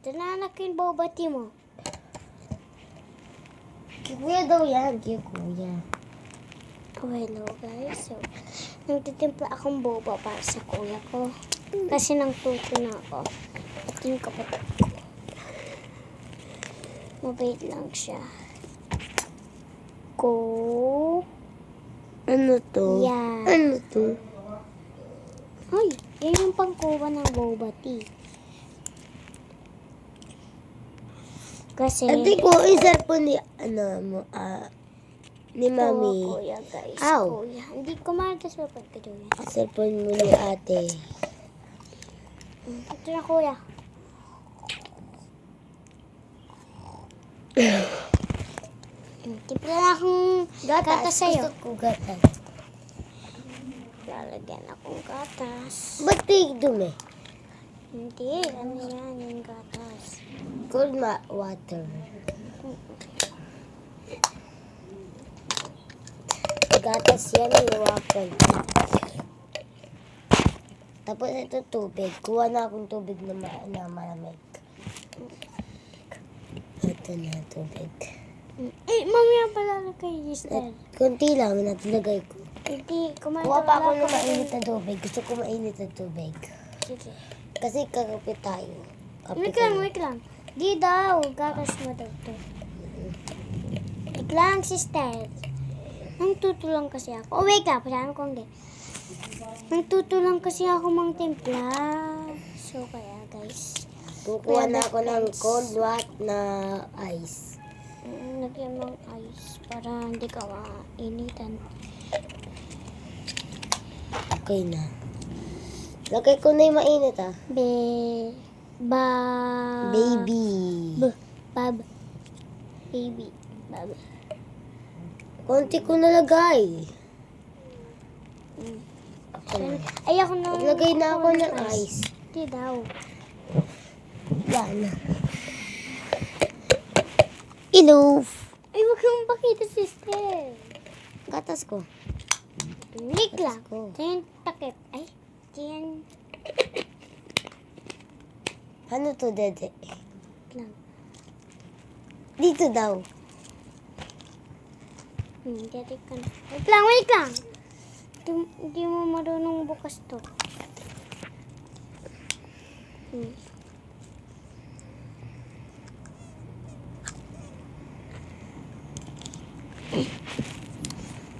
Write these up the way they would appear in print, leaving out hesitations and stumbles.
Ito na anak yung boba tea mo. Kuya daw yan. Kuya. Oh, hello guys. So, nagtitimpla akong boba para sa kuya ko. Kasi nangtuto na ako. At yung kapatid ko. Mabait lang siya. Ko. Ano to? Yan. Ano to? Ay, yan yung pangkuha ng boba tea. Kasi, Ate ko, isar po ni, ni ito, mami. kuya guys. Ow. Kuya. Hindi ko sa pagkado yan. Cellphone mo ni ate. Ito na kuya. Timpla na akong gatas sa'yo. Gusto ko gatas. Lalagyan akong gatas. Ba't dumi? Hindi, ano yan, yung gatas. Cold water. Gatas yan, yung waffle. Tapos ito tubig. Kuha na akong tubig na malamig. Ito na tubig. Mamaya pala kay Giselle. Kunti lang, natilagay ko. Hindi, kumain Kuha pa ako ng mainit na tubig. Gusto ko mainit na tubig. Sige. Kasi kakapit tayo. Wait lang, wait lang. Di daw, gatas mo daw to. Wait lang, sister. Nangtutulang kasi ako. Oh, wait lang, pasahan ko hindi. Nangtutulang kasi ako mang timpla. So, kaya guys. Kukuha na ako ng cold water na ice. Lagyan ng ice para hindi ka mainitan. Okay na. Lagay ko na yung mainit Baby. Bab. Konti ko nalagay. Ay, ako na. Naglagay na ako ng ice. Di daw. Yan. Enough. Ay, wag kang pakita, sister. Gatas ko. Wait lang. ko. Ito yung takip. Ay, ito yung Ano to, dede? lang. Dito daw. Dito ka na. Wait lang. Hindi mo marunong bukas to.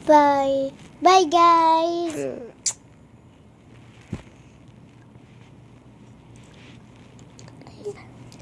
Bye. Bye, guys.